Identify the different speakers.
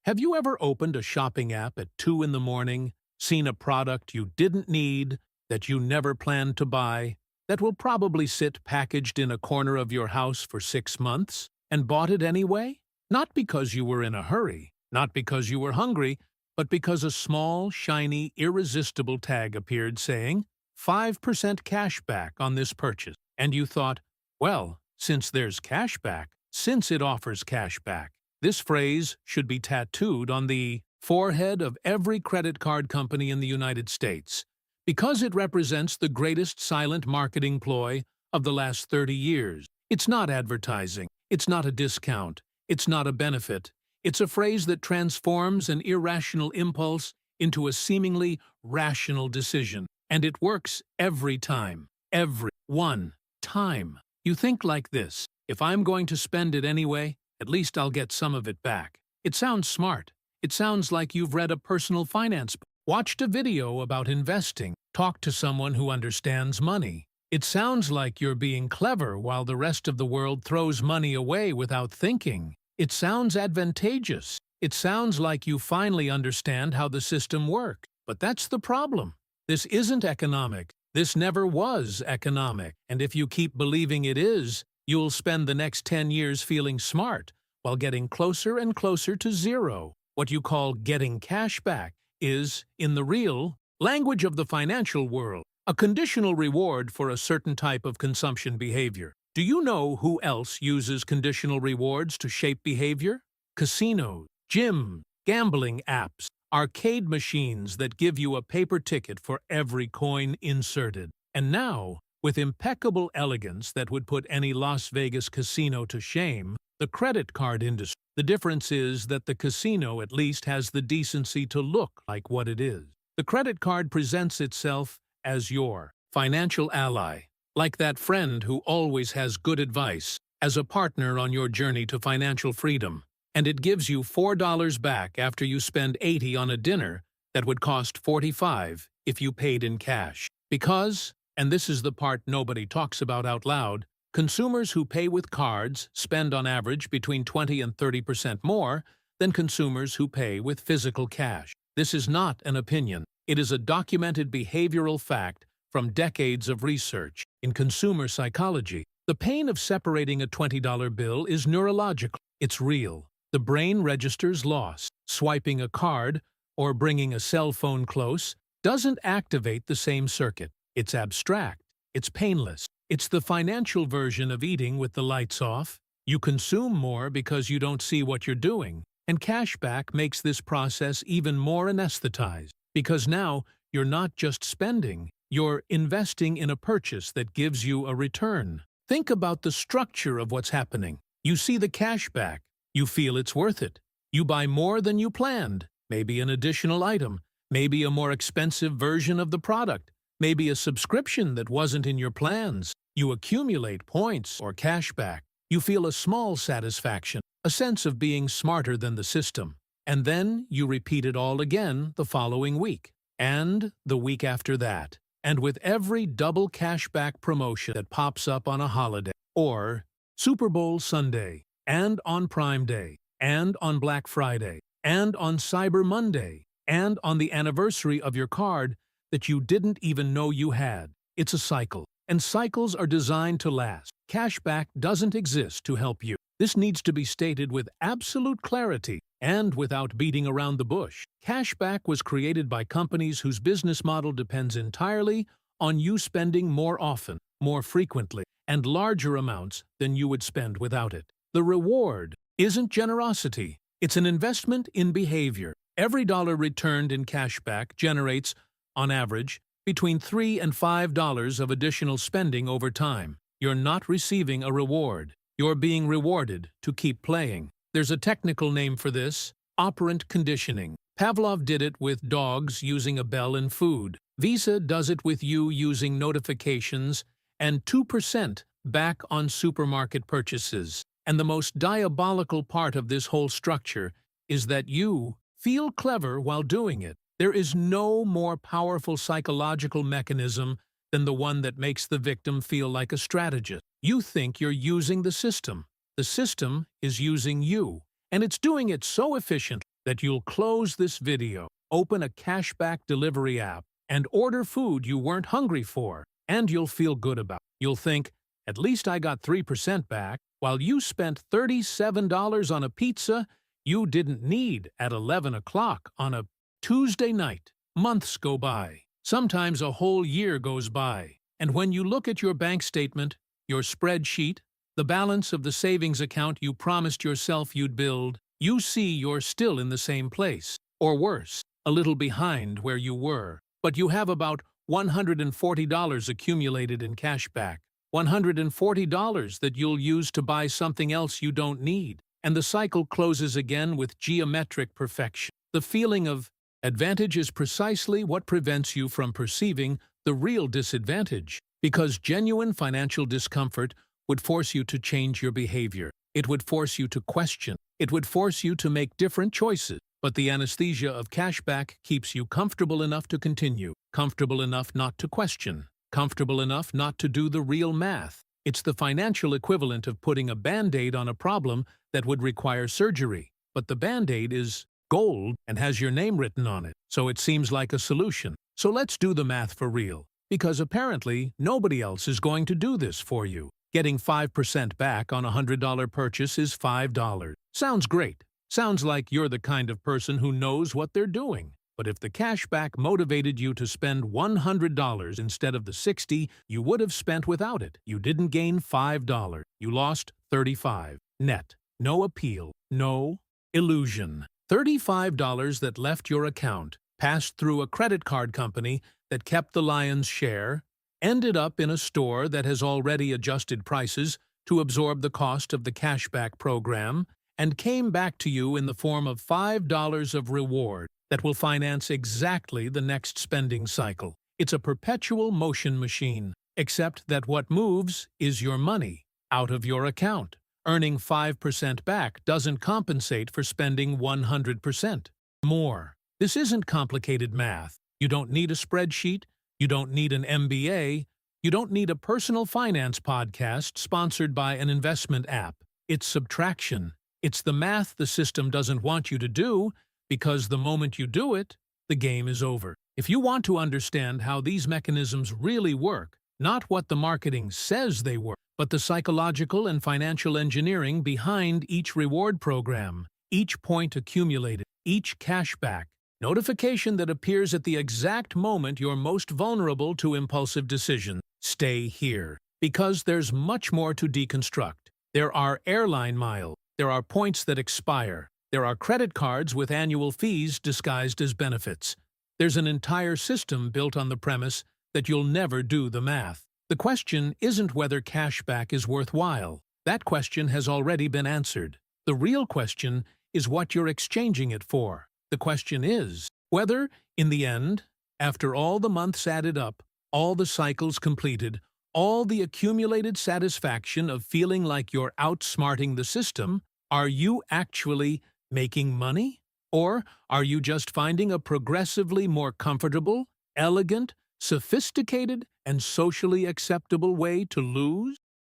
Speaker 1: Have you ever opened a shopping app at 2 in the morning, seen a product you didn't need, that you never planned to buy, that will probably sit packaged in a corner of your house for 6 months, and bought it anyway? Not because you were in a hurry, not because you were hungry, but because a small, shiny, irresistible tag appeared saying, 5% cash back on this purchase. And you thought, well, since there's cash back, since it offers cash back, this phrase should be tattooed on the forehead of every credit card company in the United States, because it represents the greatest silent marketing ploy of the last 30 years. It's not advertising, it's not a discount, it's not a benefit. It's a phrase that transforms an irrational impulse into a seemingly rational decision. And it works every time. Every one time. You think like this: if I'm going to spend it anyway, at least I'll get some of it back. It sounds smart. It sounds like you've read a personal finance book, watched a video about investing, talked to someone who understands money. It sounds like you're being clever while the rest of the world throws money away without thinking. It sounds advantageous. It sounds like you finally understand how the system works. But that's the problem. This isn't economic. This never was economic. And if you keep believing it is, you'll spend the next 10 years feeling smart while getting closer and closer to zero. What you call getting cash back is, in the real language of the financial world, a conditional reward for a certain type of consumption behavior. Do you know who else uses conditional rewards to shape behavior? Casinos, gyms, gambling apps, arcade machines that give you a paper ticket for every coin inserted. And now, with impeccable elegance that would put any Las Vegas casino to shame, the credit card industry. The difference is that the casino at least has the decency to look like what it is. The credit card presents itself as your financial ally, like that friend who always has good advice, as a partner on your journey to financial freedom. And it gives you $4 back after you spend $80 on a dinner that would cost $45 if you paid in cash. Because, and this is the part nobody talks about out loud, consumers who pay with cards spend on average between 20 and 30% more than consumers who pay with physical cash. This is not an opinion. It is a documented behavioral fact from decades of research in consumer psychology. The pain of separating a $20 bill is neurological. It's real. The brain registers loss. Swiping a card or bringing a cell phone close doesn't activate the same circuit. It's abstract. It's painless. It's the financial version of eating with the lights off. You consume more because you don't see what you're doing. And cashback makes this process even more anesthetized, because now you're not just spending, you're investing in a purchase that gives you a return. Think about the structure of what's happening. You see the cashback. You feel it's worth it. You buy more than you planned, maybe an additional item, maybe a more expensive version of the product, maybe a subscription that wasn't in your plans. You accumulate points or cashback. You feel a small satisfaction, a sense of being smarter than the system. And then you repeat it all again the following week, and the week after that. And with every double cashback promotion that pops up on a holiday, or Super Bowl Sunday, and on Prime Day, and on Black Friday, and on Cyber Monday, and on the anniversary of your card that you didn't even know you had. It's a cycle, and cycles are designed to last. Cashback doesn't exist to help you. This needs to be stated with absolute clarity and without beating around the bush. Cashback was created by companies whose business model depends entirely on you spending more often, more frequently, and larger amounts than you would spend without it. The reward isn't generosity. It's an investment in behavior. Every dollar returned in cashback generates, on average, between $3 and $5 of additional spending over time. You're not receiving a reward. You're being rewarded to keep playing. There's a technical name for this: operant conditioning. Pavlov did it with dogs using a bell and food. Visa does it with you using notifications and 2% back on supermarket purchases. And the most diabolical part of this whole structure is that you feel clever while doing it. There is no more powerful psychological mechanism than the one that makes the victim feel like a strategist. You think you're using the system. The system is using you, and it's doing it so efficiently that you'll close this video, open a cashback delivery app, and order food you weren't hungry for, and you'll feel good about it. You'll think, at least I got 3% back, while you spent $37 on a pizza you didn't need at 11 o'clock on a Tuesday night. Months go by. Sometimes a whole year goes by. And when you look at your bank statement, your spreadsheet, the balance of the savings account you promised yourself you'd build, you see you're still in the same place. Or worse, a little behind where you were. But you have about $140 accumulated in cashback. $140 that you'll use to buy something else you don't need. And the cycle closes again with geometric perfection. The feeling of advantage is precisely what prevents you from perceiving the real disadvantage, because genuine financial discomfort would force you to change your behavior. It would force you to question. It would force you to make different choices. But the anesthesia of cashback keeps you comfortable enough to continue, comfortable enough not to question, comfortable enough not to do the real math. It's the financial equivalent of putting a Band-Aid on a problem that would require surgery. But the Band-Aid is gold and has your name written on it, so it seems like a solution. So let's do the math for real, because apparently nobody else is going to do this for you. Getting 5% back on a $100 purchase is $5. Sounds great. Sounds like you're the kind of person who knows what they're doing. But if the cashback motivated you to spend $100 instead of the $60 you would have spent without it, you didn't gain $5. You lost $35. Net. No appeal. No illusion. $35 that left your account, passed through a credit card company that kept the lion's share, ended up in a store that has already adjusted prices to absorb the cost of the cashback program, and came back to you in the form of $5 of reward that will finance exactly the next spending cycle. It's a perpetual motion machine, except that what moves is your money out of your account. Earning 5% back doesn't compensate for spending 100% more. This isn't complicated math. You don't need a spreadsheet. You don't need an MBA. You don't need a personal finance podcast sponsored by an investment app. It's subtraction. It's the math the system doesn't want you to do, because the moment you do it, the game is over. If you want to understand how these mechanisms really work, not what the marketing says they work, but the psychological and financial engineering behind each reward program, each point accumulated, each cashback notification that appears at the exact moment you're most vulnerable to impulsive decisions, stay here. Because there's much more to deconstruct. There are airline miles. There are points that expire. There are credit cards with annual fees disguised as benefits. There's an entire system built on the premise that you'll never do the math. The question isn't whether cashback is worthwhile. That question has already been answered. The real question is what you're exchanging it for. The question is whether, in the end, after all the months added up, all the cycles completed, all the accumulated satisfaction of feeling like you're outsmarting the system, are you actually making money? Or are you just finding a progressively more comfortable, elegant, sophisticated, and socially acceptable way to lose?